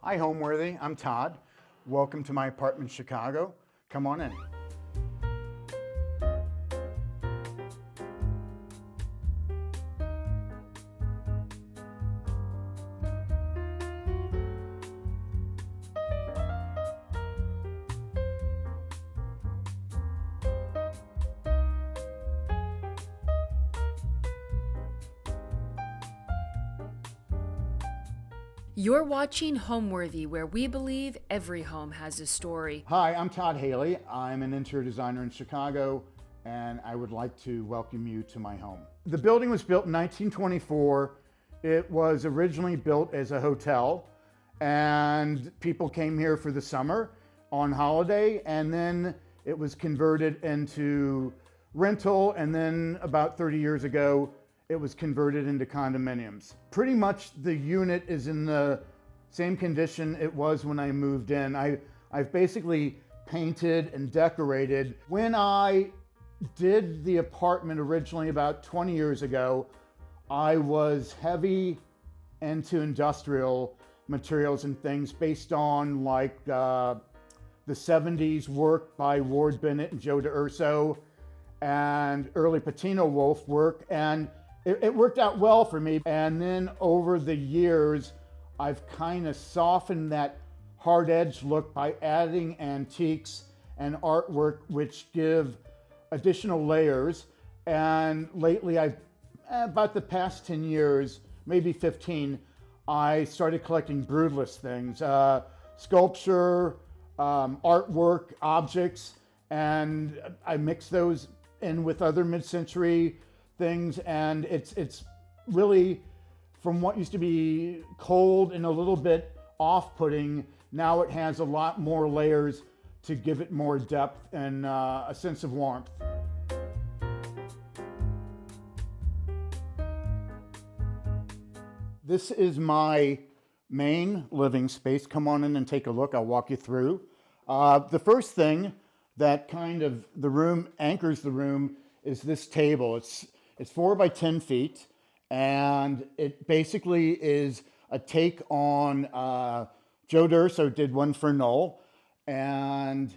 Hi, Homeworthy. I'm Todd. Welcome to my apartment in Chicago. Come on in. You're watching Homeworthy, where we believe every home has a story. Hi, I'm Todd Haley. I'm an interior designer in Chicago, and I would like to welcome you to my home. The building was built in 1924. It was originally built as a hotel, and people came here for the summer on holiday, and then it was converted into rental, and then about 30 years ago, it was converted into condominiums. Pretty much the unit is in the same condition it was when I moved in. I've basically painted and decorated. When I did the apartment originally about 20 years ago, I was heavy into industrial materials and things based on like the 70s work by Ward Bennett and Joe D'Urso and early Patino Wolf work, and it worked out well for me. And then over the years, I've kind of softened that hard edge look by adding antiques and artwork, which give additional layers. And lately, about the past 10 years, maybe 15, I started collecting Brutalist things, sculpture, artwork, objects, and I mix those in with other mid-century things, and it's really, from what used to be cold and a little bit off-putting, now it has a lot more layers to give it more depth and a sense of warmth. This is my main living space. Come on in and take a look. I'll walk you through. The first thing that kind of anchors the room is this table. It's 4 by 10 feet, and it basically is a take on Joe D'Urso did one for Knoll, and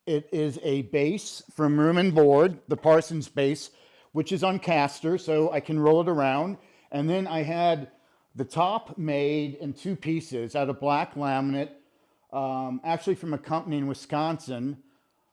it is a base from Room and Board, the Parsons base, which is on caster, so I can roll it around. And then I had the top made in 2 pieces out of black laminate, actually from a company in Wisconsin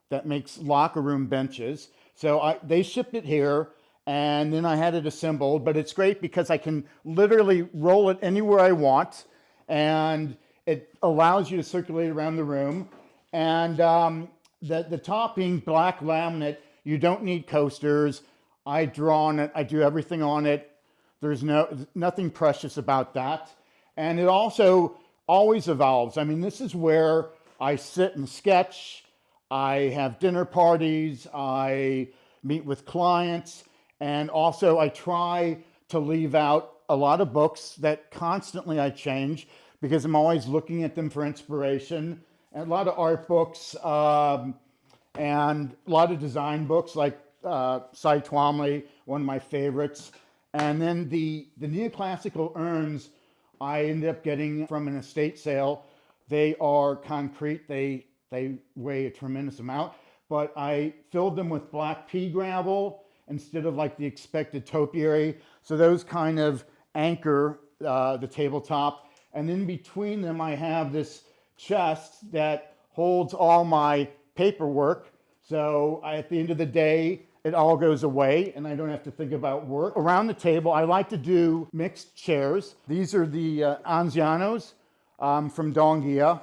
that makes locker room benches. So they shipped it here, and then I had it assembled, but it's great because I can literally roll it anywhere I want, and it allows you to circulate around the room. And the top being black laminate, you don't need coasters. I draw on it, I do everything on it. There's nothing precious about that. And it also always evolves. I mean, this is where I sit and sketch. I have dinner parties, I meet with clients, and also I try to leave out a lot of books that constantly I change because I'm always looking at them for inspiration. And a lot of art books and a lot of design books like Cy Twombly, one of my favorites. And then the Neoclassical urns I ended up getting from an estate sale. They are concrete, they weigh a tremendous amount, but I filled them with black pea gravel instead of like the expected topiary. So those kind of anchor the tabletop. And in between them, I have this chest that holds all my paperwork. So at the end of the day, it all goes away and I don't have to think about work. Around the table, I like to do mixed chairs. These are the Anzianos from Donghia.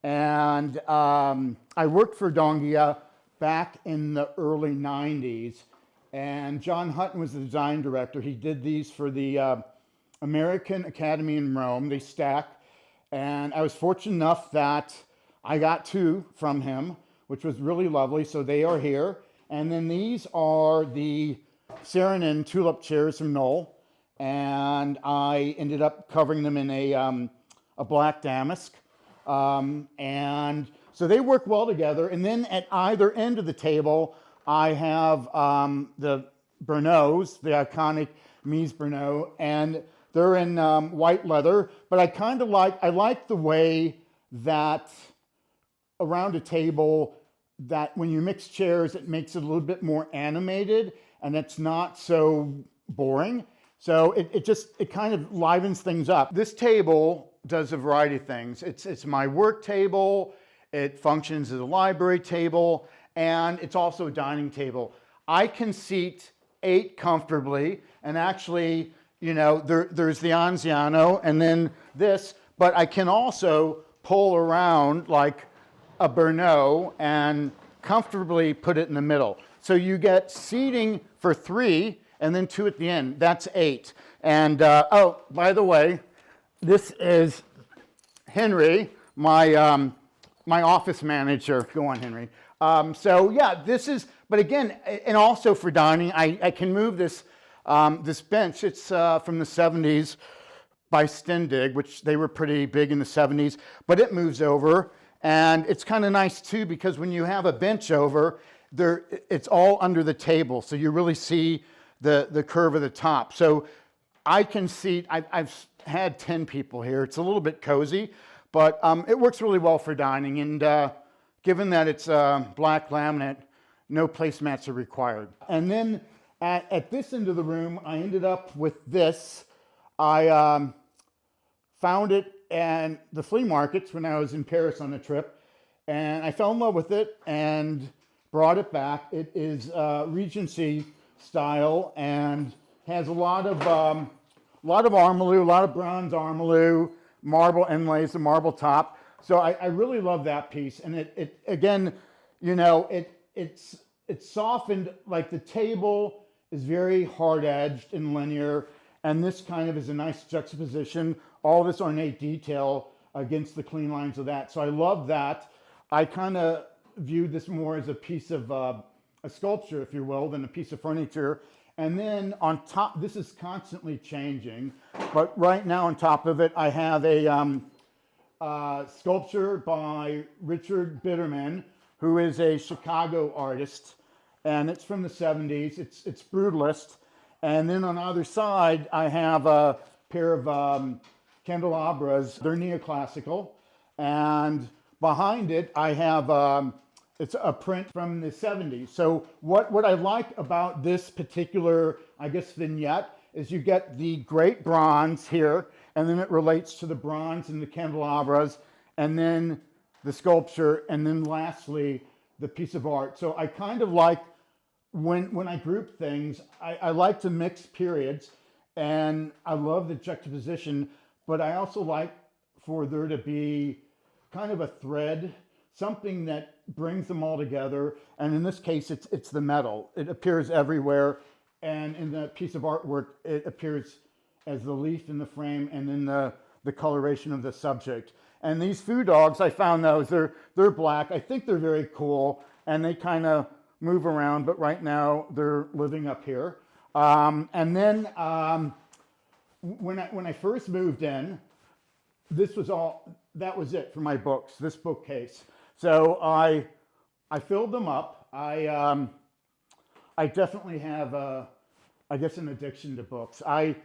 And I worked for Donghia back in the early 90s. And John Hutton was the design director. He did these for the American Academy in Rome. They stack. And I was fortunate enough that I got 2 from him, which was really lovely. So they are here. And then these are the Saarinen tulip chairs from Knoll. And I ended up covering them in a black damask. And so they work well together. And then at either end of the table, I have the Bernots, the iconic Mies Bernot, and They're in white leather, but I like the way that around a table, that when you mix chairs, it makes it a little bit more animated and it's not so boring. So it kind of livens things up. This table does a variety of things. It's my work table, it functions as a library table, and it's also a dining table. I can seat 8 comfortably, and actually, you know, there's the Anziano and then this, but I can also pull around like a Bernot and comfortably put it in the middle. So you get seating for 3 and then 2 at the end. That's 8. And oh, by the way, this is Henry, my my office manager. Go on, Henry. So yeah, this is, but again, and also for dining, I can move this this bench. It's from the 70s by Stendig, which they were pretty big in the 70s, but it moves over. And it's kind of nice too, because when you have a bench over, it's all under the table. So you really see the curve of the top. So I can seat, I've had 10 people here. It's a little bit cozy, but it works really well for dining. And given that it's black laminate, no placemats are required. And then at this end of the room, I ended up with this. I found it at the flea markets when I was in Paris on a trip, and I fell in love with it and brought it back. It is Regency-style and has a lot of armalou, a lot of bronze armalou, marble inlays, the marble top. So I really love that piece. And it again, you know, it's softened, like the table is very hard-edged and linear, and this kind of is a nice juxtaposition, all this ornate detail against the clean lines of that. So I love that. I kind of viewed this more as a piece of a sculpture, if you will, than a piece of furniture. And then on top, this is constantly changing, but right now on top of it, I have a sculpture by Richard Bitterman, who is a Chicago artist, and it's from the 70s. It's Brutalist. And then on either side, I have a pair of candelabras. They're neoclassical. And behind it, I have it's a print from the 70s. So what I like about this particular, I guess, vignette is you get the great bronze here, and then it relates to the bronze and the candelabras, and then the sculpture, and then lastly, the piece of art. So I kind of like, when I group things, I like to mix periods, and I love the juxtaposition, but I also like for there to be kind of a thread, something that brings them all together. And in this case, it's the metal. It appears everywhere. And in the piece of artwork, it appears as the leaf in the frame and then the coloration of the subject. And these food dogs, I found those, they're black. I think they're very cool, and they kind of move around, but right now they're living up here. And then when I first moved in, that was it for my books, this bookcase. So I filled them up. I definitely have, I guess, an addiction to books. I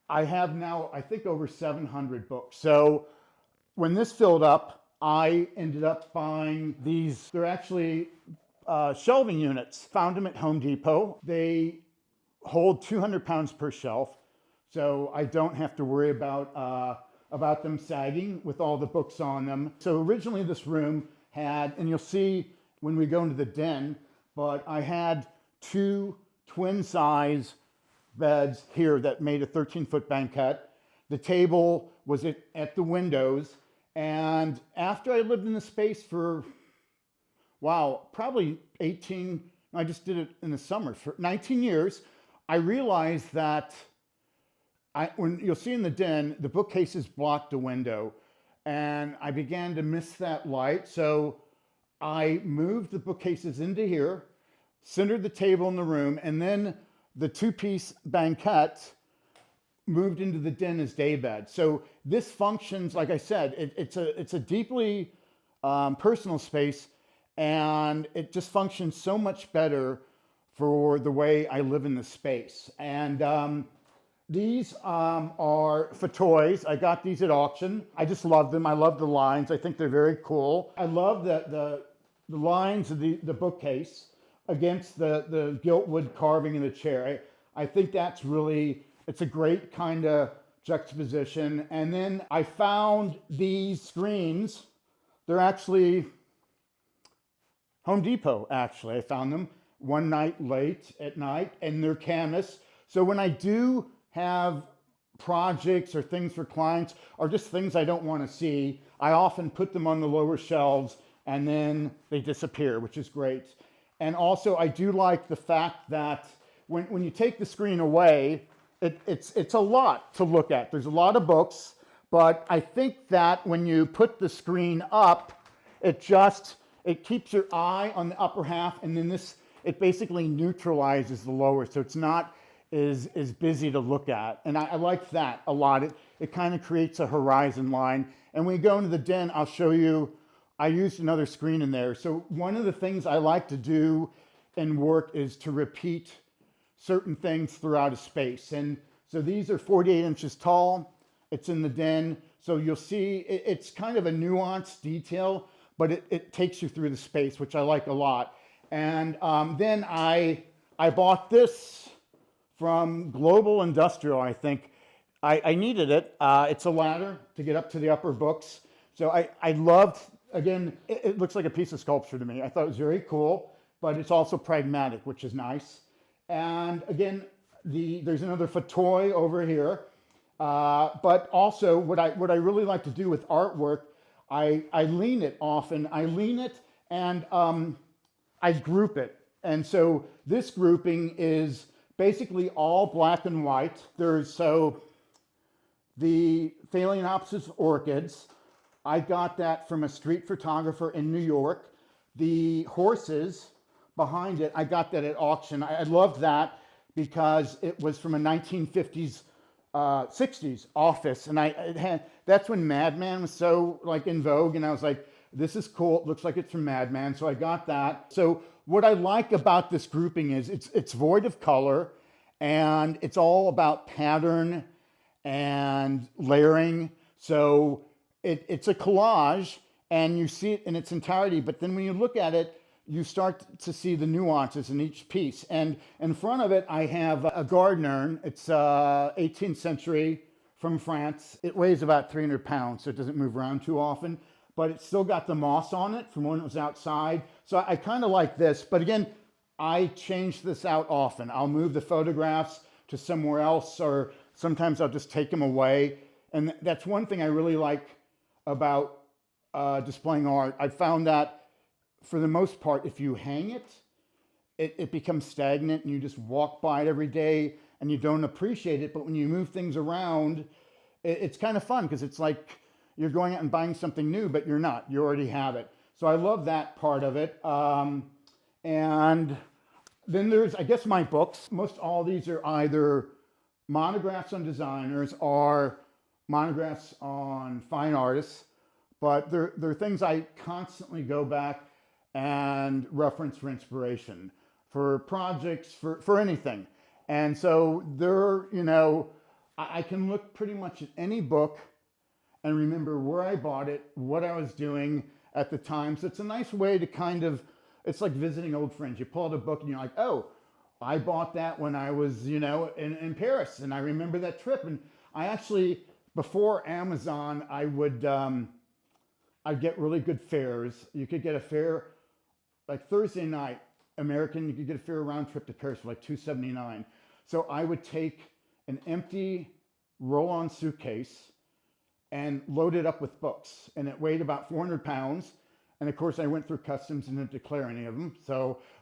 have now, I think, over 700 books. So when this filled up, I ended up buying these. They're actually shelving units. Found them at Home Depot. They hold 200 pounds per shelf, so I don't have to worry about them sagging with all the books on them. So originally this room had, and you'll see when we go into the den, but I had 2 twin size beds here that made a 13-foot banquette. The table was at the windows, and after I lived in the space for, wow, probably 18, I just did it in the summer, for 19 years, I realized that when you'll see in the den, the bookcases blocked the window, and I began to miss that light. So I moved the bookcases into here, centered the table in the room, and then the 2-piece banquette moved into the den as daybed. So this functions, like I said, it's a deeply personal space, and it just functions so much better for the way I live in the space. And These are fauteuils. I got these at auction. I just love them. I love the lines. I think they're very cool. I love the lines of the bookcase against the gilt wood carving in the chair. I think that's really, it's a great kind of juxtaposition. And then I found these screens. They're actually Home Depot, actually. I found them one night late at night, and they're canvas. So when I do have projects or things for clients or just things I don't want to see, I often put them on the lower shelves and then they disappear, which is great. And also I do like the fact that when you take the screen away, it's a lot to look at. There's a lot of books, but I think that when you put the screen up, it keeps your eye on the upper half, and then it basically neutralizes the lower, so it's not is busy to look at. And I like that a lot. It kind of creates a horizon line. And when you go into the den, I'll show you, I used another screen in there. So one of the things I like to do in work is to repeat certain things throughout a space. And so these are 48 inches tall. It's in the den. So you'll see it's kind of a nuanced detail, but it takes you through the space, which I like a lot. And then I bought this from Global Industrial, I think. I needed it. It's a ladder to get up to the upper books. So I loved, again, it looks like a piece of sculpture to me. I thought it was very cool, but it's also pragmatic, which is nice. And again, there's another fauteuil over here. But also what I really like to do with artwork, I lean it often. I lean it and I group it. And so this grouping is basically all black and white. There's the Phalaenopsis orchids. I got that from a street photographer in New York. The horses behind it, I got that at auction. I loved that because it was from a 1950s, 60s office. And that's when Madman was so like in vogue. And I was like, this is cool. It looks like it's from Madman. So I got that. So what I like about this grouping is it's void of color, and it's all about pattern and layering. So it's a collage, and you see it in its entirety. But then when you look at it, you start to see the nuances in each piece. And in front of it, I have a garden urn. It's 18th century from France. It weighs about 300 pounds, so it doesn't move around too often. But it's still got the moss on it from when it was outside. So I kind of like this. But again, I change this out often. I'll move the photographs to somewhere else, or sometimes I'll just take them away. And that's one thing I really like about displaying art. I found that for the most part, if you hang it, it becomes stagnant and you just walk by it every day and you don't appreciate it. But when you move things around, it's kind of fun because it's like you're going out and buying something new, but you're not. You already have it. So I love that part of it. And then there's, I guess, my books. Most all these are either monographs on designers or monographs on fine artists, but they're things I constantly go back and reference for inspiration, for projects, for anything. And so I can look pretty much at any book and remember where I bought it, what I was doing at the time. So it's a nice way to kind of, it's like visiting old friends. You pull out a book and you're like, oh, I bought that when I was, in Paris, and I remember that trip. And I actually, before Amazon, I'd get really good fares. You could get a fare, like Thursday night, American, you could get a fare round trip to Paris for like $2.79. So I would take an empty roll-on suitcase and load it up with books. And it weighed about 400 pounds. And of course I went through customs and didn't declare any of them.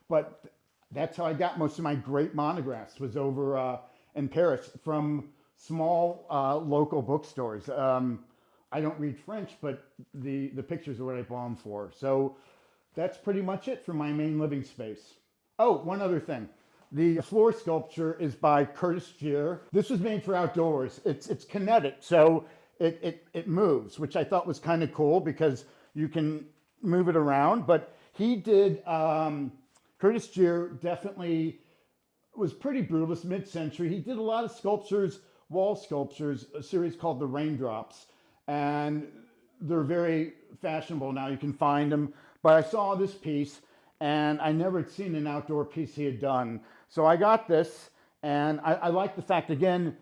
But that's how I got most of my great monographs, was over in Paris from small local bookstores. I don't read French, but the pictures are what I bought them for. So that's pretty much it for my main living space. Oh, one other thing. The floor sculpture is by Curtis Gier. This was made for outdoors. It's kinetic, so it moves, which I thought was kind of cool because you can move it around. But he did, Curtis Gier definitely was pretty brutalist, mid-century. He did a lot of sculptures wall sculptures, a series called the Raindrops, and they're very fashionable now. You can find them, but I saw this piece and I never had seen an outdoor piece he had done. So I got this, and I like the fact, again,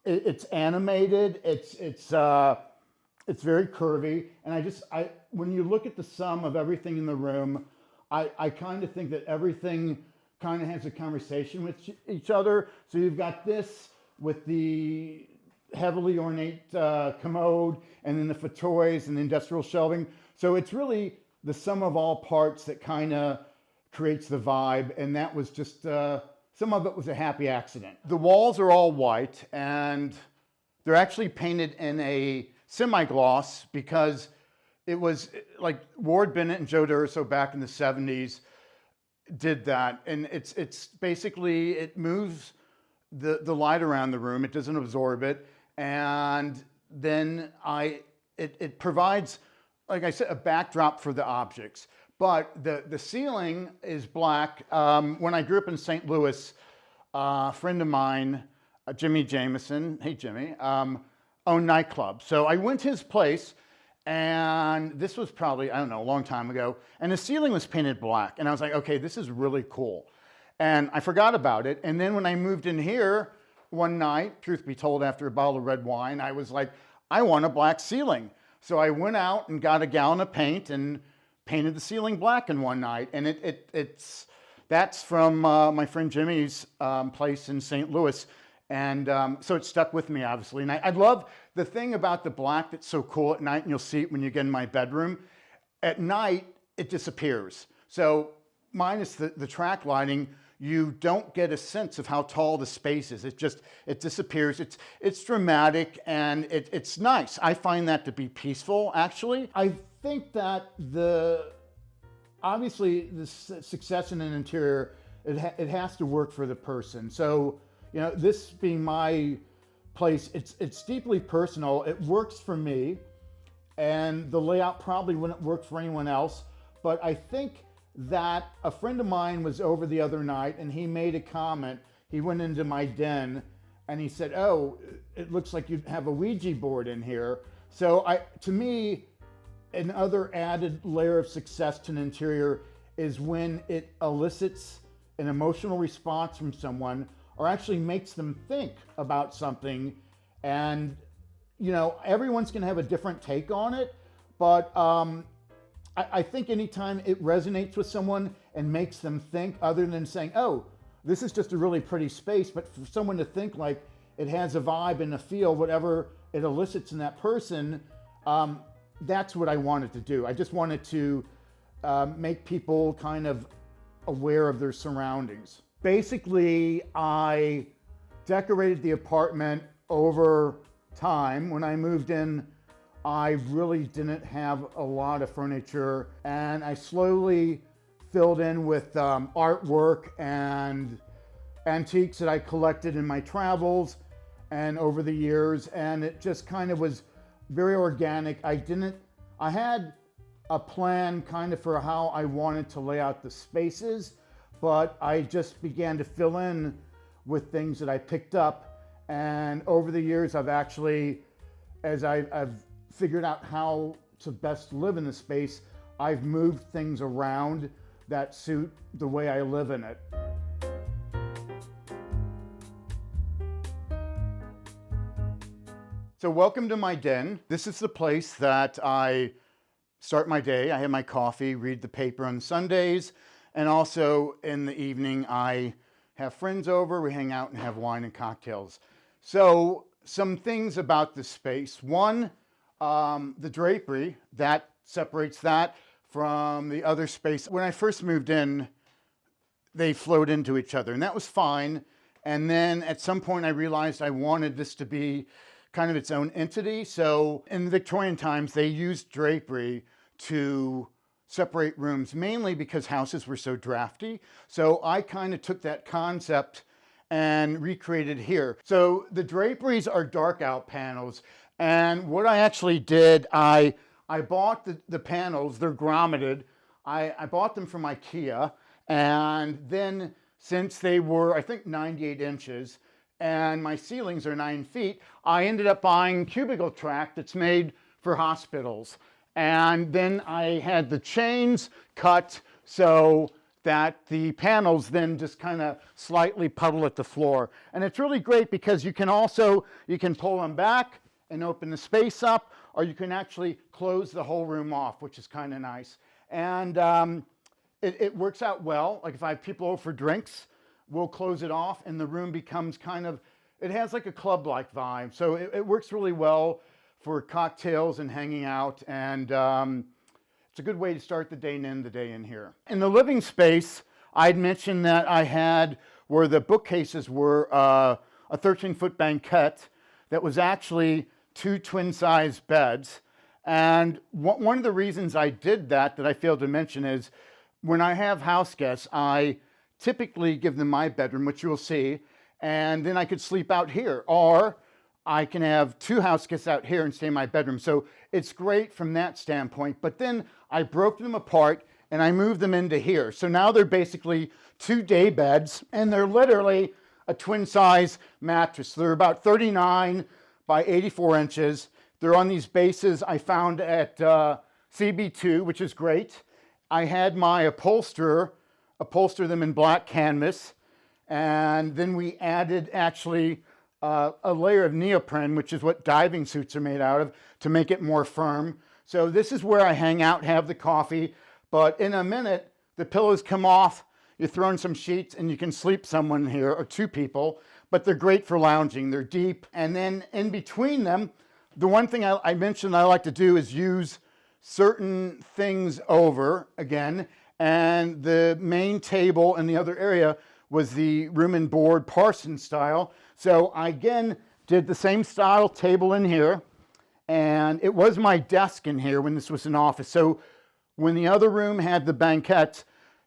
it's animated, it's very curvy, and when you look at the sum of everything in the room, I kind of think that everything kind of has a conversation with each other. So you've got this with the heavily ornate commode, and then the fauteuils and the industrial shelving. So it's really the sum of all parts that kind of creates the vibe, and that was just, some of it was a happy accident. The walls are all white, and they're actually painted in a semi-gloss because it was like Ward Bennett and Joe D'Urso back in the 70s did that, and it's basically, it moves the light around the room, it doesn't absorb it, and then it provides, like I said, a backdrop for the objects. But the ceiling is black. When I grew up in St. Louis, a friend of mine, Jimmy Jameson, hey Jimmy, owned nightclubs. So I went to his place, and this was probably, I don't know, a long time ago, and the ceiling was painted black. And I was like, okay, this is really cool. And I forgot about it. And then when I moved in here one night, truth be told, after a bottle of red wine, I was like, I want a black ceiling. So I went out and got a gallon of paint and painted the ceiling black in one night. And that's from my friend Jimmy's place in St. Louis. And so it stuck with me, obviously. And I love the thing about the black that's so cool at night, and you'll see it when you get in my bedroom. At night, it disappears. So minus the track lighting, you don't get a sense of how tall the space is. It disappears. It's dramatic, and it's nice. I find that to be peaceful, actually. I think that obviously the success in an interior, it has to work for the person. So, you know, this being my place, it's deeply personal. It works for me, and the layout probably wouldn't work for anyone else. But I think that a friend of mine was over the other night, and he made a comment. He went into my den and he said, "Oh, it looks like you have a Ouija board in here." So to me, another added layer of success to an interior is when it elicits an emotional response from someone, or actually makes them think about something. And, you know, everyone's going to have a different take on it, but I think anytime it resonates with someone and makes them think, other than saying, oh, this is just a really pretty space, but for someone to think like it has a vibe and a feel, whatever it elicits in that person, that's what I wanted to do. I just wanted to make people kind of aware of their surroundings. Basically, I decorated the apartment over time. When I moved in, I really didn't have a lot of furniture, and I slowly filled in with artwork and antiques that I collected in my travels and over the years, and it just kind of was very organic. I had a plan kind of for how I wanted to lay out the spaces, but I just began to fill in with things that I picked up, and over the years I've actually, as I've figured out how to best live in the space, I've moved things around that suit the way I live in it. So welcome to my den. This is the place that I start my day. I have my coffee, read the paper on Sundays, and also in the evening I have friends over, we hang out and have wine and cocktails. So some things about this space. One, the drapery, that separates that from the other space. When I first moved in, they flowed into each other, and that was fine. And then at some point I realized I wanted this to be kind of its own entity. So in the Victorian times, they used drapery to separate rooms, mainly because houses were so drafty. So I kind of took that concept and recreated here. So the draperies are dark out panels. And what I actually did, I bought the panels, they're grommeted. I bought them from IKEA. And then since they were, I think, 98 inches, and my ceilings are 9 feet, I ended up buying cubicle track that's made for hospitals. And then I had the chains cut so that the panels then just kind of slightly puddle at the floor. And it's really great because you can pull them back and open the space up, or you can actually close the whole room off, which is kind of nice. And it works out well. Like if I have people over for drinks, we'll close it off and the room becomes it has like a club-like vibe. So it works really well for cocktails and hanging out, and it's a good way to start the day and end the day in here. In the living space, I'd mentioned that I had where the bookcases were a 13-foot banquette that was actually 2 twin-size beds. And one of the reasons I did that I failed to mention is when I have house guests, I typically give them my bedroom, which you'll see, and then I could sleep out here, or I can have 2 house guests out here and stay in my bedroom. So it's great from that standpoint. But then I broke them apart and I moved them into here. So now they're basically 2 day beds, and they're literally a twin size mattress. They're about 39 by 84 inches. They're on these bases I found at CB2, which is great. I had my upholster them in black canvas, and then we added actually a layer of neoprene, which is what diving suits are made out of, to make it more firm. So this is where I hang out, have the coffee, but in a minute, the pillows come off, you throw in some sheets, and you can sleep someone here, or 2 people, but they're great for lounging. They're deep. And then in between them, the one thing I mentioned I like to do is use certain things over again, and the main table in the other area was the room and board Parsons style. So I again did the same style table in here, and it was my desk in here when this was an office. So when the other room had the banquettes,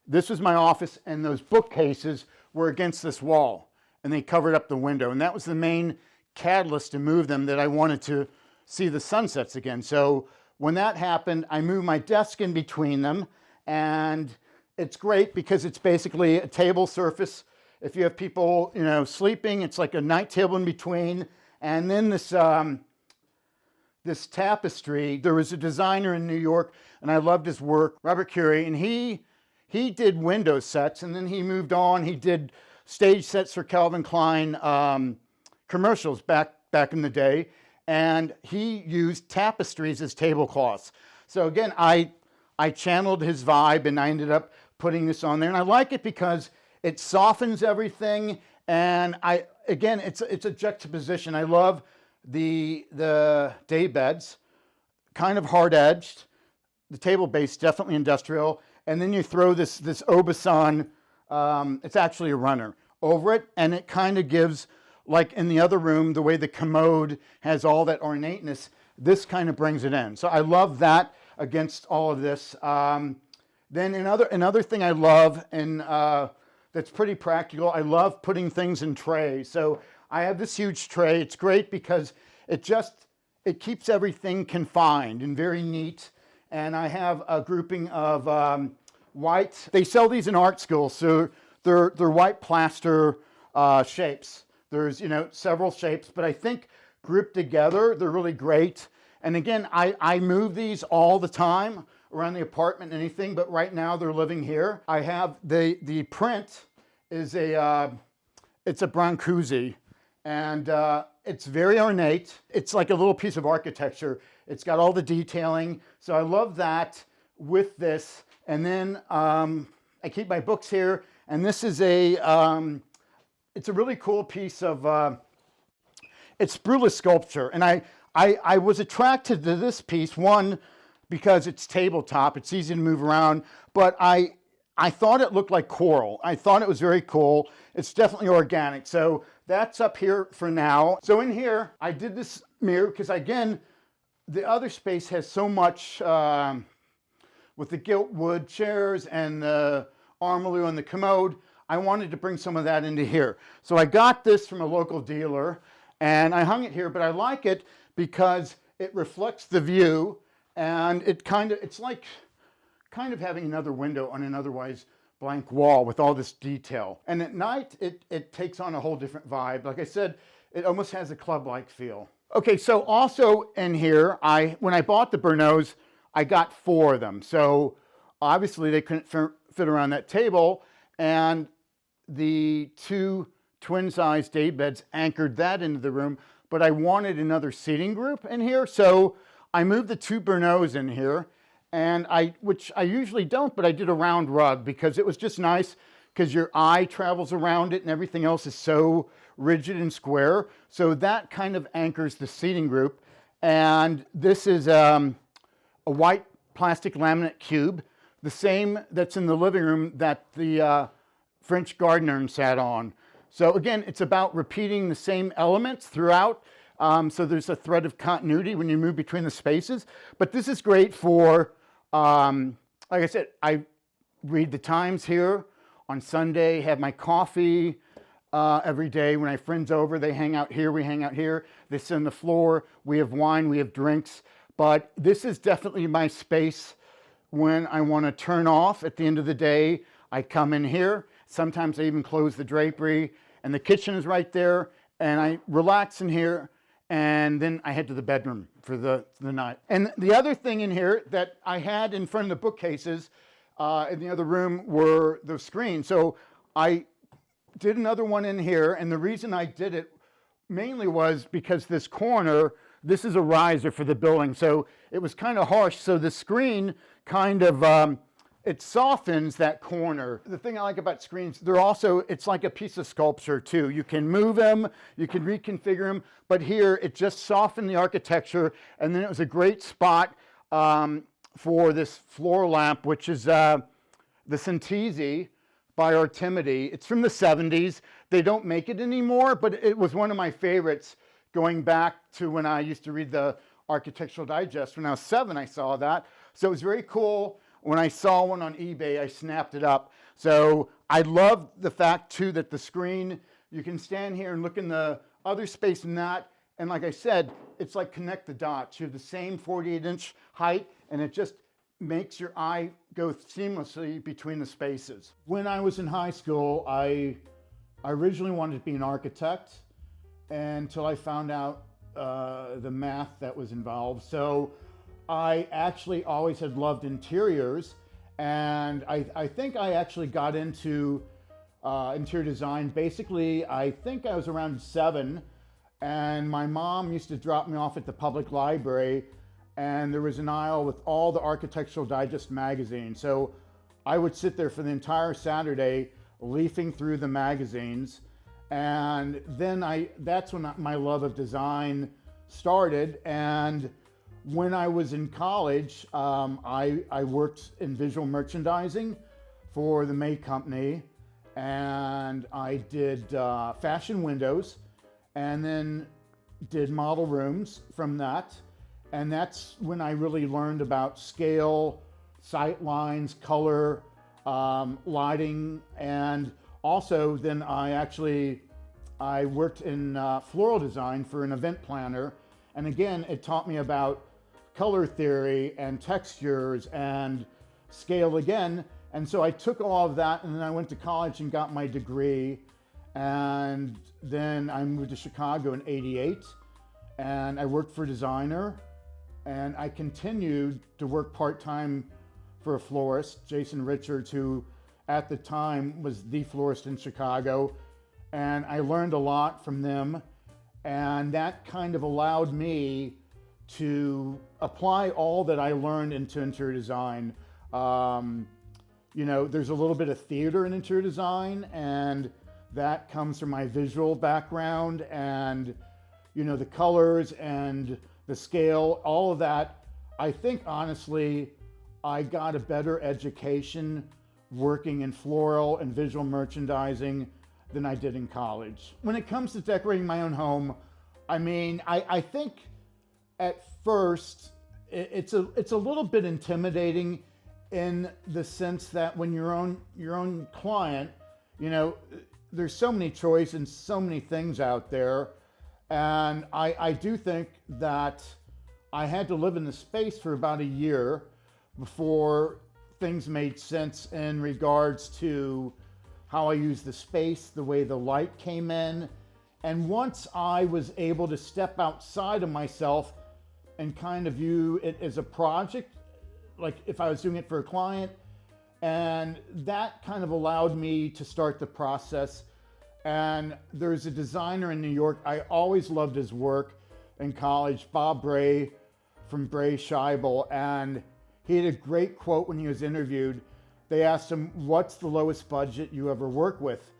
this was my office, and those bookcases were against this wall, and they covered up the window. And that was the main catalyst to move them, that I wanted to see the sunsets again. So when that happened, I moved my desk in between them, and it's great because it's basically a table surface. If you have people, sleeping, it's like a night table in between. And then this tapestry, there was a designer in New York, and I loved his work, Robert Curie, and he did window sets, and then he moved on. He did stage sets for Calvin Klein commercials back in the day, and he used tapestries as tablecloths. So again, I channeled his vibe, and I ended up putting this on there, and I like it because it softens everything, and it's a juxtaposition. I love the day beds, kind of hard edged, the table base definitely industrial, and then you throw this Obasan, it's actually a runner, over it, and it kind of gives, like in the other room, the way the commode has all that ornateness, this kind of brings it in. So I love that against all of this. Then another thing I love, and that's pretty practical, I love putting things in trays. So I have this huge tray. It's great because it keeps everything confined and very neat. And I have a grouping of white. They sell these in art school, so they're white plaster shapes. There's several shapes, but I think grouped together they're really great. And again, I move these all the time around the apartment, anything, but right now they're living here. I have the print is it's a Brancusi, and it's very ornate. It's like a little piece of architecture. It's got all the detailing, so I love that with this. And then I keep my books here, and this is it's a really cool piece of it's Brutalist sculpture, and I was attracted to this piece, one, because it's tabletop, it's easy to move around, but I thought it looked like coral. I thought it was very cool. It's definitely organic, so that's up here for now. So in here, I did this mirror because, again, the other space has so much with the gilt wood chairs and the armalou and the commode. I wanted to bring some of that into here. So I got this from a local dealer, and I hung it here, but I like it because it reflects the view, and it's like kind of having another window on an otherwise blank wall with all this detail. And at night, it takes on a whole different vibe. Like I said, it almost has a club-like feel. Okay, so also in here, when I bought the Bernots, I got 4 of them. So obviously they couldn't fit around that table, and the 2 twin-size day beds anchored that into the room, but I wanted another seating group in here, so I moved the 2 Bernots in here, and which I usually don't, but I did a round rug because it was just nice because your eye travels around it and everything else is so rigid and square. So that kind of anchors the seating group. And this is a white plastic laminate cube, the same that's in the living room that the French garden urn sat on. So again, it's about repeating the same elements throughout. So there's a thread of continuity when you move between the spaces. But this is great for, like I said, I read the Times here on Sunday, have my coffee every day. When I have friends over, they hang out here, we hang out here. They sit on the floor, we have wine, we have drinks. But this is definitely my space when I want to turn off at the end of the day. I come in here. Sometimes I even close the drapery, and the kitchen is right there, and I relax in here, and then I head to the bedroom for the night. And the other thing in here that I had in front of the bookcases in the other room were the screens. So I did another one in here, and the reason I did it mainly was because this corner, this is a riser for the building, so it was kind of harsh, so the screen kind of, it softens that corner. The thing I like about screens, it's like a piece of sculpture too. You can move them, you can reconfigure them, but here it just softened the architecture, and then it was a great spot for this floor lamp, which is the Sintesi by Artemidi. It's from the 70s. They don't make it anymore, but it was one of my favorites going back to when I used to read the Architectural Digest. When I was 7, I saw that. So it was very cool. When I saw one on eBay, I snapped it up. So I love the fact too that the screen, you can stand here and look in the other space in that. And like I said, it's like connect the dots. You have the same 48-inch height, and it just makes your eye go seamlessly between the spaces. When I was in high school, I originally wanted to be an architect until I found out the math that was involved. So I actually always had loved interiors, and I think I actually got into interior design. Basically, I think I was around 7, and my mom used to drop me off at the public library, and there was an aisle with all the Architectural Digest magazines. So I would sit there for the entire Saturday leafing through the magazines, and then that's when my love of design started. And when I was in college, I worked in visual merchandising for the May Company, and I did fashion windows, and then did model rooms from that. And that's when I really learned about scale, sight lines, color, lighting, and also then I worked in floral design for an event planner. And again, it taught me about color theory and textures and scale again. And so I took all of that, and then I went to college and got my degree. And then I moved to Chicago in '88, and I worked for a designer. And I continued to work part-time for a florist, Jason Richards, who at the time was the florist in Chicago. And I learned a lot from them. And that kind of allowed me to apply all that I learned into interior design. There's a little bit of theater in interior design, and that comes from my visual background, and the colors and the scale, all of that. I think honestly, I got a better education working in floral and visual merchandising than I did in college. When it comes to decorating my own home, I think at first it's a little bit intimidating in the sense that when your own client, there's so many choices and so many things out there. And I do think that I had to live in the space for about a year before things made sense in regards to how I use the space, the way the light came in. And once I was able to step outside of myself and kind of view it as a project, like if I was doing it for a client, and that kind of allowed me to start the process. And there's a designer in New York, I always loved his work in college, Bob Bray from Bray Scheibel, and he had a great quote when he was interviewed. They asked him, what's the lowest budget you ever work with?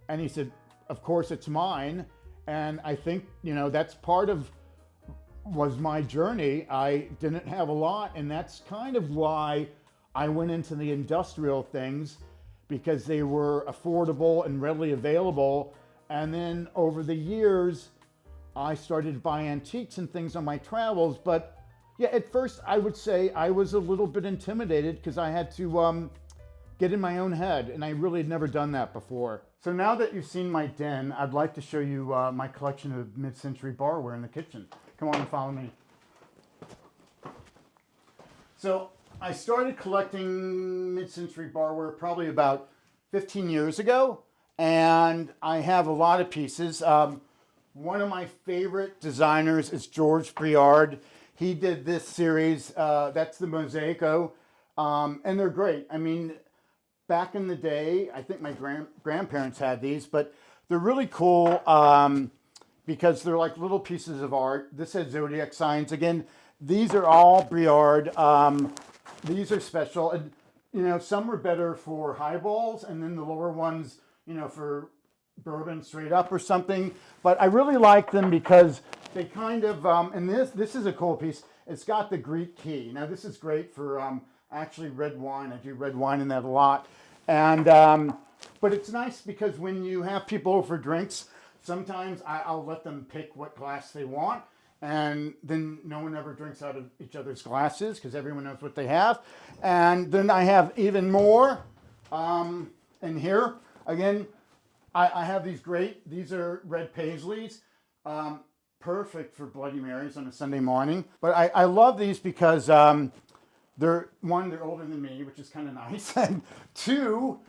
And he said, of course it's mine. And I think, you know, that's part of was my journey. I didn't have a lot, and that's kind of why I went into the industrial things, because they were affordable and readily available. And then over the years, I started to buy antiques and things on my travels. But yeah, at first I would say I was a little bit intimidated because I had to get in my own head, and I really had never done that before. So now that you've seen my den, I'd like to show you my collection of mid-century barware in the kitchen. Come on and follow me. So I started collecting mid-century barware probably about 15 years ago, and I have a lot of pieces. One of my favorite designers is George Briard. He did this series, that's the Mosaico, and they're great. I mean, back in the day, I think my grandparents had these, but they're really cool because they're like little pieces of art. This has zodiac signs. Again, these are all Briard. These are special. And, you know, some were better for highballs, and then the lower ones, you know, for bourbon straight up or something. But I really like them because they kind of, and this is a cool piece. It's got the Greek key. Now this is great for actually red wine. I do red wine in that a lot. And, but it's nice because when you have people over for drinks, sometimes I'll let them pick what glass they want. And then no one ever drinks out of each other's glasses because everyone knows what they have. And then I have even more in here. Again, I have these these are red paisleys. Perfect for Bloody Marys on a Sunday morning. But I love these because they're older than me, which is kind of nice. And two,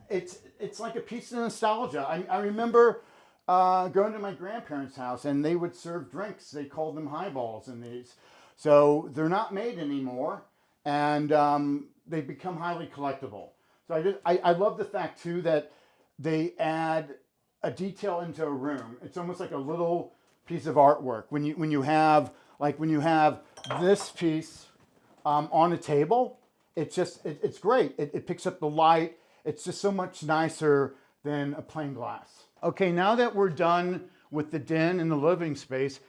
it's like a piece of nostalgia. I remember going to my grandparents' house, and they would serve drinks. They called them highballs in these. So they're not made anymore, and they become highly collectible. So I love the fact too that they add a detail into a room. It's almost like a little piece of artwork. When you have this piece on a table, it's great. It picks up the light. It's just so much nicer than a plain glass. Okay, now that we're done with the den and the living space,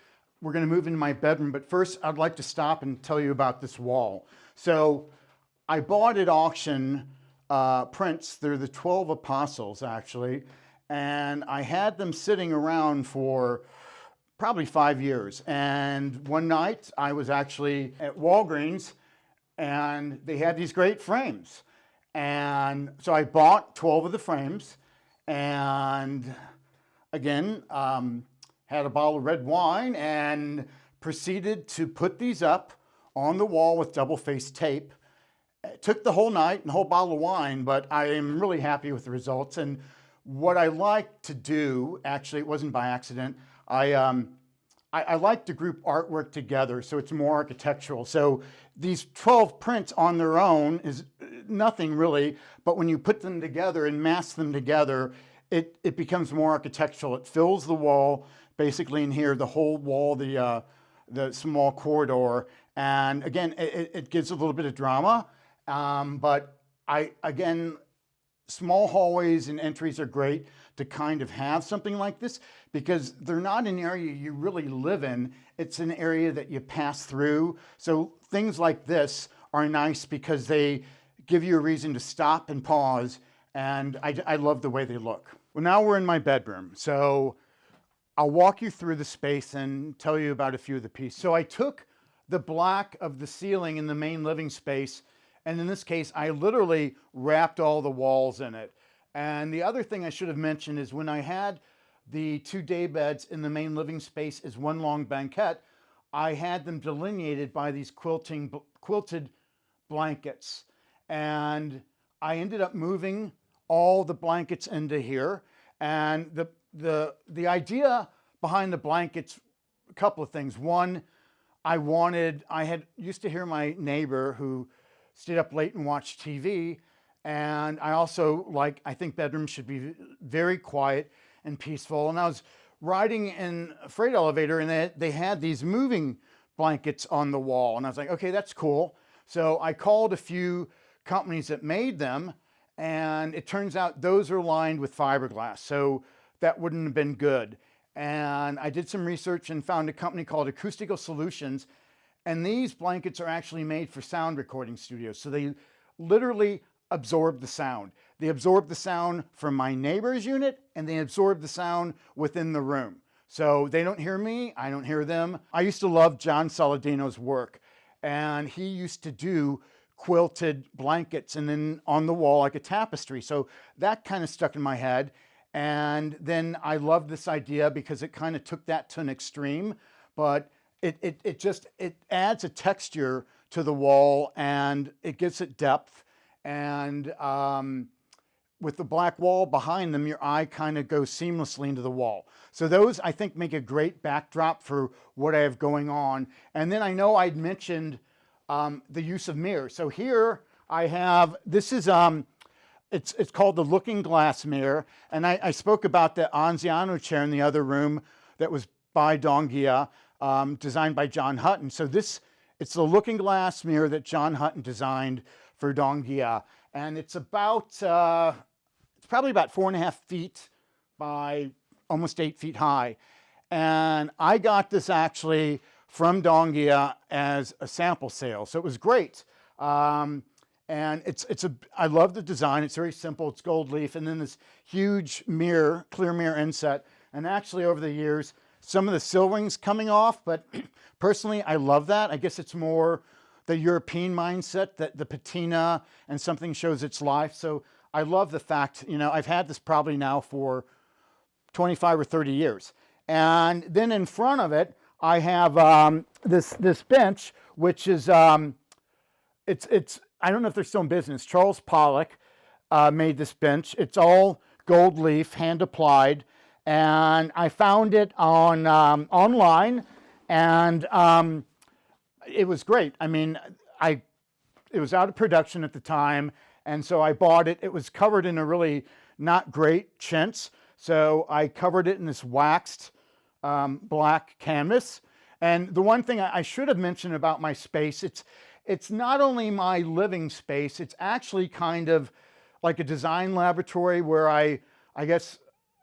we're going to move into my bedroom. But first, I'd like to stop and tell you about this wall. So I bought at auction prints. They're the 12 Apostles, actually. And I had them sitting around for probably 5 years. And one night, I was actually at Walgreens, and they had these great frames. And so I bought 12 of the frames, and again, had a bottle of red wine and proceeded to put these up on the wall with double-faced tape. It took the whole night and a whole bottle of wine, but I am really happy with the results. And what I like to do, actually, it wasn't by accident, I like to group artwork together so it's more architectural. So these 12 prints on their own is nothing really, but when you put them together and mass them together, it becomes more architectural. It fills the wall, basically in here, the whole wall, the small corridor. And again, it gives a little bit of drama, but again, small hallways and entries are great to kind of have something like this because they're not an area you really live in. It's an area that you pass through. So things like this are nice because they give you a reason to stop and pause, and I love the way they look. Well, now we're in my bedroom. So I'll walk you through the space and tell you about a few of the pieces. So I took the black of the ceiling in the main living space, and in this case, I literally wrapped all the walls in it. And the other thing I should have mentioned is when I had the 2 day beds in the main living space as one long banquette, I had them delineated by these quilted blankets. And I ended up moving all the blankets into here. And the idea behind the blankets, a couple of things. One, I had used to hear my neighbor who stayed up late and watched TV. And I also I think bedrooms should be very quiet and peaceful. And I was riding in a freight elevator and they had these moving blankets on the wall. And I was like, okay, that's cool. So I called a few companies that made them, and it turns out those are lined with fiberglass. So that wouldn't have been good. And I did some research and found a company called Acoustical Solutions. And these blankets are actually made for sound recording studios. So they literally absorb the sound. They absorb the sound from my neighbor's unit, and they absorb the sound within the room. So they don't hear me, I don't hear them. I used to love John Saladino's work, and he used to do quilted blankets and then on the wall like a tapestry. So that kind of stuck in my head. And then I loved this idea because it kind of took that to an extreme, but it adds a texture to the wall and it gives it depth. And with the black wall behind them, your eye kind of goes seamlessly into the wall. So those, I think, make a great backdrop for what I have going on. And then I know I'd mentioned the use of mirrors. So here I have, this is, it's called the looking glass mirror. And I spoke about the Anziano chair in the other room that was by Donghia, designed by John Hutton. So it's the looking glass mirror that John Hutton designed for Donghia. And it's about, it's probably about 4.5 feet by almost 8 feet high. And I got this actually from Donghia as a sample sale. So it was great. And I love the design. It's very simple. It's gold leaf. And then this huge mirror, clear mirror inset. And actually over the years, some of the silvering's coming off, but personally, I love that. I guess it's more the European mindset that the patina and something shows its life. So I love the fact, I've had this probably now for 25 or 30 years. And then in front of it, I have this bench, which is, it's I don't know if they're still in business. Charles Pollock made this bench. It's all gold leaf, hand applied. And I found it on online, and it was great. I mean, it was out of production at the time, and so I bought it. It was covered in a really not great chintz, so I covered it in this waxed black canvas. And the one thing I should have mentioned about my space, it's not only my living space, it's actually kind of like a design laboratory where I guess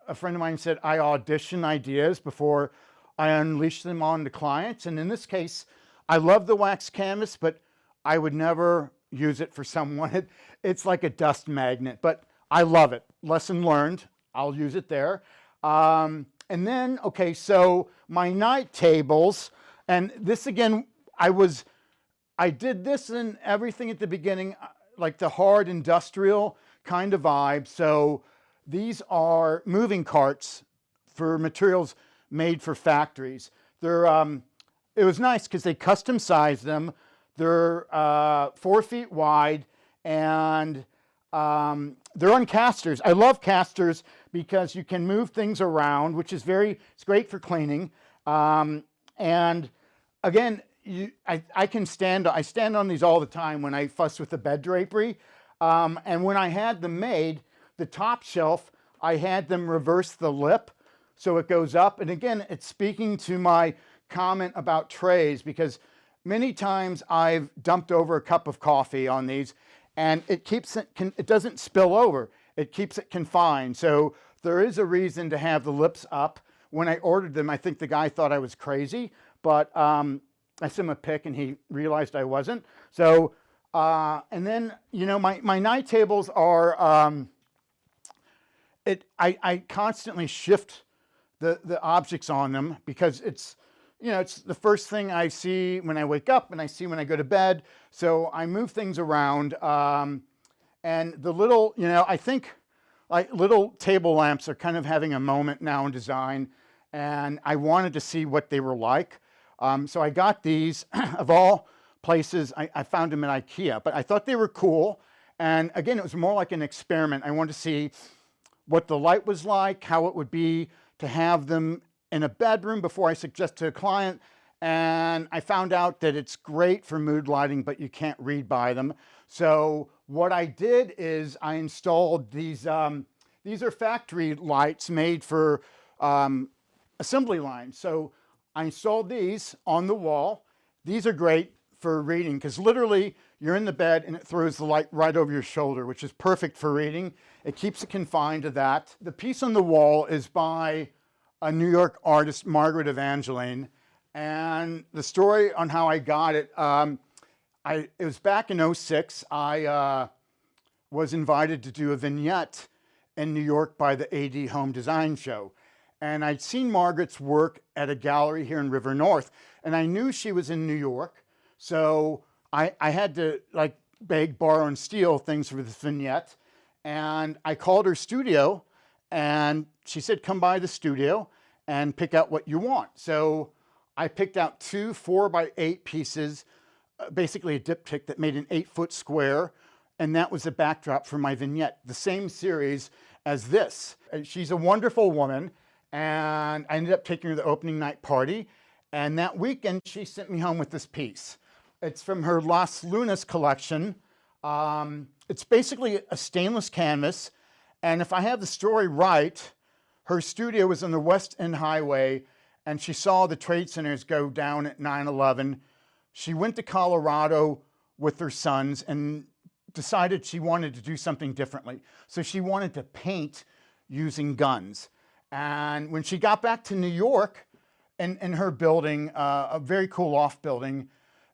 a friend of mine said I audition ideas before I unleash them on the clients. And in this case, I love the wax canvas, but I would never use it for someone. It's like a dust magnet, but I love it. Lesson learned. I'll use it there. And then, okay, so my night tables, and this again, I did this and everything at the beginning, like the hard industrial kind of vibe. So these are moving carts for materials made for factories. They're, it was nice because they custom sized them. They're 4 feet wide, and they're on casters. I love casters because you can move things around, which is it's great for cleaning. And again, I stand on these all the time when I fuss with the bed drapery. And when I had them made, the top shelf, I had them reverse the lip so it goes up. And again, it's speaking to my comment about trays, because many times I've dumped over a cup of coffee on these, and it doesn't spill over. It keeps it confined. So there is a reason to have the lips up. When I ordered them, I think the guy thought I was crazy, but I sent him a pic and he realized I wasn't. So, and then, my night tables are, I constantly shift the objects on them because it's the first thing I see when I wake up and I see when I go to bed. So I move things around. And the little, I think like little table lamps are kind of having a moment now in design. And I wanted to see what they were like. So I got these, of all places, I found them at IKEA, but I thought they were cool. And again, it was more like an experiment. I wanted to see what the light was like, how it would be to have them in a bedroom before I suggest to a client. And I found out that it's great for mood lighting, but you can't read by them. So what I did is I installed these are factory lights made for assembly lines. So I installed these on the wall. These are great for reading because literally you're in the bed and it throws the light right over your shoulder, which is perfect for reading. It keeps it confined to that. The piece on the wall is by a New York artist, Margaret Evangeline. And the story on how I got it, it was back in '06. I was invited to do a vignette in New York by the AD Home Design Show. And I'd seen Margaret's work at a gallery here in River North, and I knew she was in New York. So I had to like beg, borrow, and steal things for this vignette. And I called her studio, and she said, come by the studio and pick out what you want. So I picked out 2 4x8 pieces, basically a diptych that made an 8-foot square. And that was the backdrop for my vignette, the same series as this. She's a wonderful woman. And I ended up taking her to the opening night party. And that weekend, she sent me home with this piece. It's from her Las Lunas collection. It's basically a stainless canvas. And if I have the story right, her studio was on the West End Highway, and she saw the trade centers go down at 9/11. She went to Colorado with her sons and decided she wanted to do something differently. So she wanted to paint using guns. And when she got back to New York, in her building, a very cool loft building,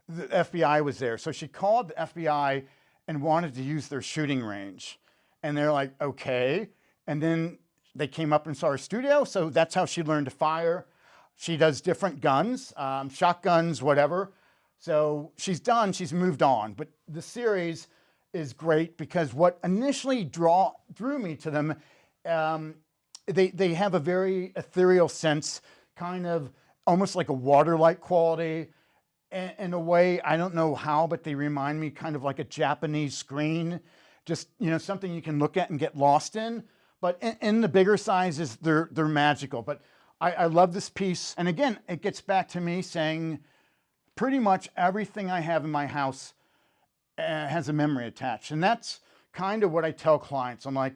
the FBI was there. So she called the FBI and wanted to use their shooting range. And they're like, okay. And then they came up and saw her studio. So that's how she learned to fire. She does different guns, shotguns, whatever. So she's moved on. But the series is great because what initially drew me to them, they have a very ethereal sense, kind of almost like a water-like quality. In a way, I don't know how, but they remind me kind of like a Japanese screen, just something you can look at and get lost in. But in the bigger sizes, they're magical. But I love this piece. And again, it gets back to me saying pretty much everything I have in my house has a memory attached. And that's kind of what I tell clients. I'm like,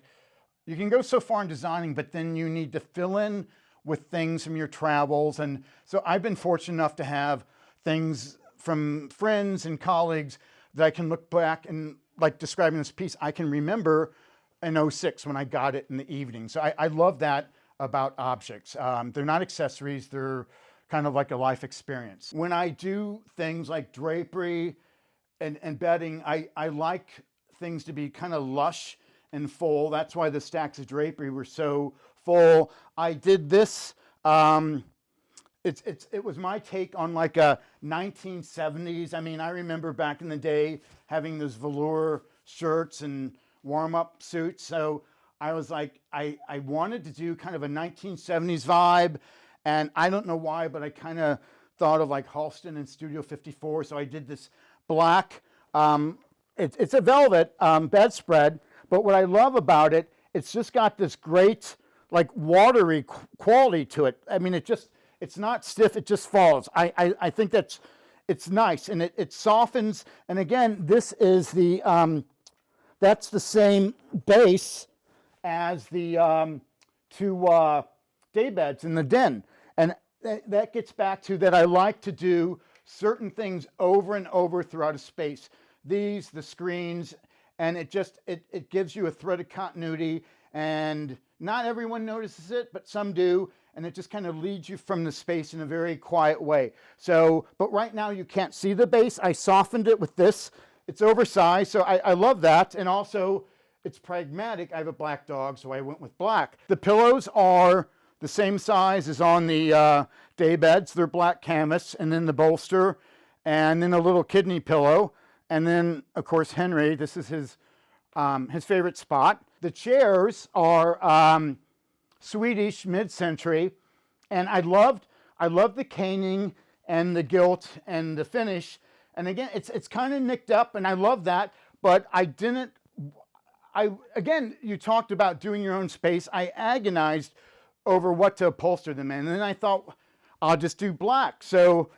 you can go so far in designing, but then you need to fill in with things from your travels. And so I've been fortunate enough to have things from friends and colleagues that I can look back and, like describing this piece, I can remember in '06 when I got it in the evening. So I love that about objects. They're not accessories, they're kind of like a life experience. When I do things like drapery and bedding, I like things to be kind of lush and full. That's why the stacks of drapery were so full. I did this. It was my take on like a 1970s. I mean, I remember back in the day having those velour shirts and warm-up suits. So I was like, I wanted to do kind of a 1970s vibe. And I don't know why, but I kind of thought of like Halston and Studio 54. So I did this black, it's a velvet bedspread. But what I love about it, it's just got this great like watery quality to it. I mean, it's not stiff, it just falls. I think it's nice, and it softens. And again, this is that's the same base as the 2 day beds in the den. And that gets back to that I like to do certain things over and over throughout a space. The screens, and it gives you a thread of continuity, and not everyone notices it, but some do, and it just kind of leads you from the space in a very quiet way. So, but right now you can't see the base. I softened it with this. It's oversized, so I love that, and also it's pragmatic. I have a black dog, so I went with black. The pillows are the same size as on the day beds. They're black canvas, and then the bolster, and then a little kidney pillow. And then, of course, Henry, this is his favorite spot. The chairs are Swedish, mid-century, and I loved the caning and the gilt and the finish. And again, it's kind of nicked up, and I love that, but I didn't again, you talked about doing your own space. I agonized over what to upholster them in. And then I thought, I'll just do black. So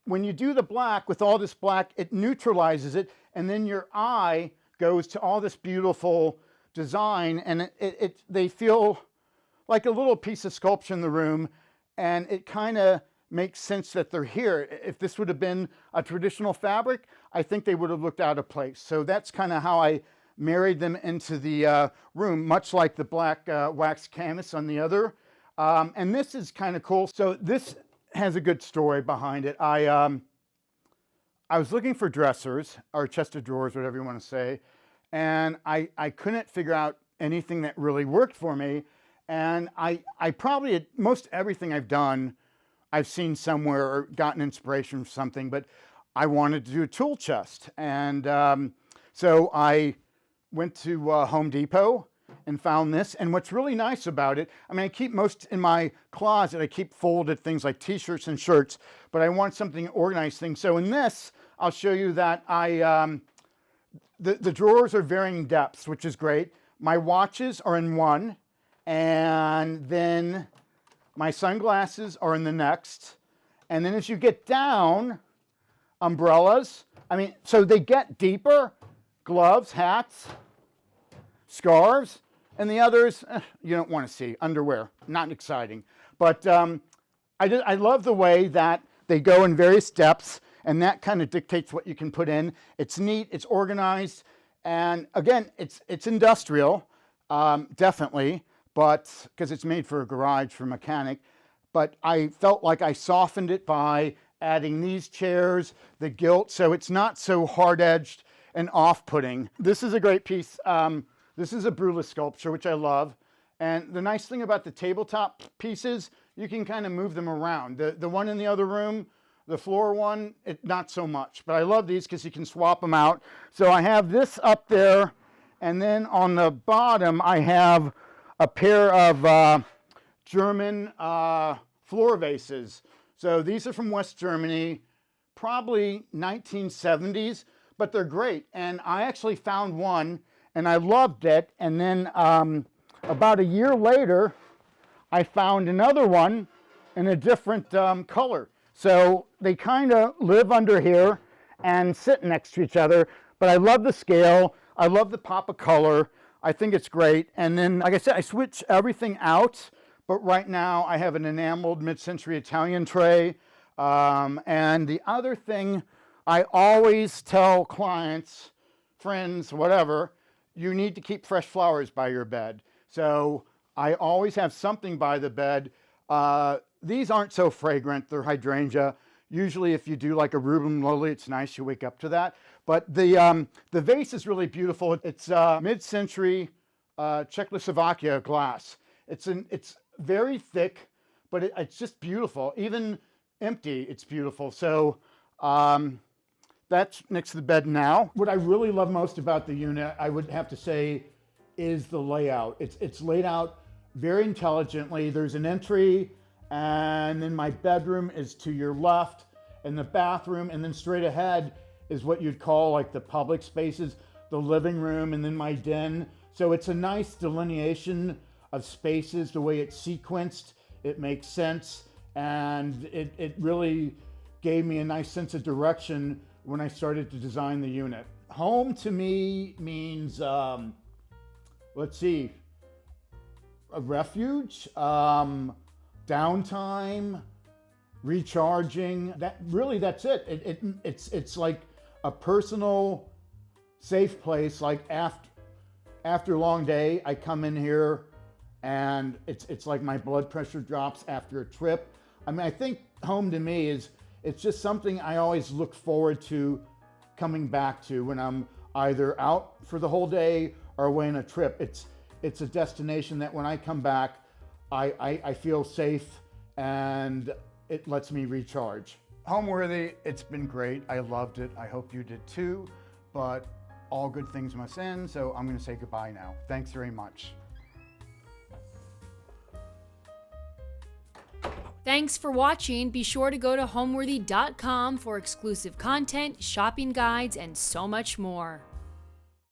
when you do the black, with all this black, it neutralizes it. And then your eye goes to all this beautiful design. And they feel like a little piece of sculpture in the room. And it kind of makes sense that they're here. If this would have been a traditional fabric, I think they would have looked out of place. So that's kind of how I married them into the room, much like the black wax canvas on the other. And this is kind of cool. So this has a good story behind it. I was looking for dressers, or chest of drawers, whatever you want to say, and I couldn't figure out anything that really worked for me. And I probably, most everything I've done, I've seen somewhere or gotten inspiration from something, but I wanted to do a tool chest. And so I went to Home Depot and found this. And what's really nice about it, I mean, I keep most in my closet, I keep folded things like t-shirts and shirts, but I want something organized thing. So in this, I'll show you that the drawers are varying depths, which is great. My watches are in one, and then my sunglasses are in the next. And then as you get down, umbrellas. I mean, so they get deeper. Gloves, hats, scarves, and the others, you don't want to see. Underwear, not exciting. But I love the way that they go in various depths, and that kind of dictates what you can put in. It's neat, it's organized, and again, it's industrial, definitely, but because it's made for a garage for a mechanic. But I felt like I softened it by adding these chairs, the gilt, so it's not so hard-edged and off-putting. This is a great piece. This is a Brutalist sculpture, which I love. And the nice thing about the tabletop pieces, you can kind of move them around. The one in the other room, the floor one, not so much. But I love these because you can swap them out. So I have this up there, and then on the bottom, I have a pair of German floor vases. So these are from West Germany, probably 1970s. But they're great. And I actually found one and I loved it. And then about a year later, I found another one in a different color. So they kind of live under here and sit next to each other. But I love the scale. I love the pop of color. I think it's great. And then, like I said, I switch everything out. But right now I have an enameled mid-century Italian tray. And the other thing, I always tell clients, friends, whatever, you need to keep fresh flowers by your bed. So I always have something by the bed. These aren't so fragrant, they're hydrangea. Usually if you do like a Rubin lily, it's nice, you wake up to that. But the vase is really beautiful. It's mid-century Czechoslovakia glass. It's very thick, but it's just beautiful. Even empty, it's beautiful. So that's next to the bed now. What I really love most about the unit, I would have to say, is the layout. It's laid out very intelligently. There's an entry, and then my bedroom is to your left, and the bathroom, and then straight ahead is what you'd call like the public spaces, the living room, and then my den. So it's a nice delineation of spaces, the way it's sequenced. It makes sense, and it really gave me a nice sense of direction when I started to design the unit. Home to me means, let's see, a refuge, downtime, recharging. That's it. It's like a personal, safe place. Like after a long day, I come in here, and it's like my blood pressure drops after a trip. I mean, I think home to me it's just something I always look forward to coming back to when I'm either out for the whole day or away on a trip. It's a destination that when I come back, I feel safe and it lets me recharge. Homeworthy, it's been great. I loved it. I hope you did too, but all good things must end, so I'm gonna say goodbye now. Thanks very much. Thanks for watching. Be sure to go to homeworthy.com for exclusive content, shopping guides, and so much more.